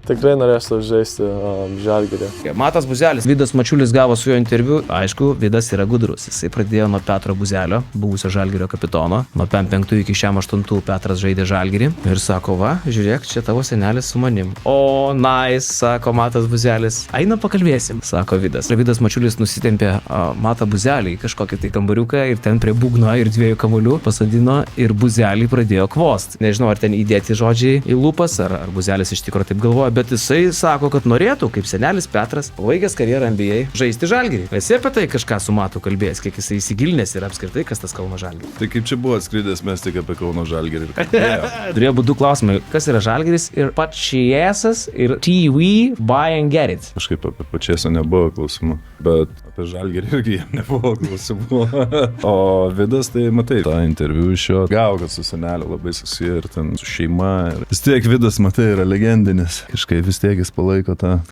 Tikrai norėsiu žaisti Žalgirį. Matas Buzelis, Vidas Mačiulis gavo su jo interviu. Aišku, Vidas yra gudrus. Jisai pradėjo nuo Petro Buzelio, buvusio Žalgirio kapitono. Nuo 5 iki 8 Petras žaidė Žalgirį. Ir sako, va, žiūrėk, čia tavo senelis su manim. O, nice, sako Matas Buzelis. Eina pakalbėsim, sako Vidas. Vidas Mačiulis nusitempė Matą Buzelį į kažkokį tai kambariuką ir ten prie būgno ir 2 kamuolių pasodino ir Buzelį pradėjo kvost. Nežinau, ar ten įdėti žodžiai į lūpas, ar Buzelis iš tikrųjų taip galvoja, bet jisai sako, kad norėtų, kaip senelis Petras, pabaigęs karjerą NBA, žaisti Žalgirį. Esi apie tai kažką su Matu kalbėjęs, kiek jisai įsigilinęs ir apskritai, kas tas Kauno Žalgiris. Tai kaip čia buvo atskridęs, mes tik apie Kauno Žalgirį. Turėjo būti 2 klausimai. Kas yra Žalgiris ir Pačiesas ir TV buy and get it? Kažkaip apie Pačiesą nebuvo klausimų, bet apie Žalgirį irgi jam nebuvo klausimų. O Vidas, tai matai, tą interviu iš jo gavo, kad su seneliu labai susiję ir ten su šeima. Ir vis tiek Vidas, matai, yra legendinis. Kažkaip vis tiek jis palaiko tą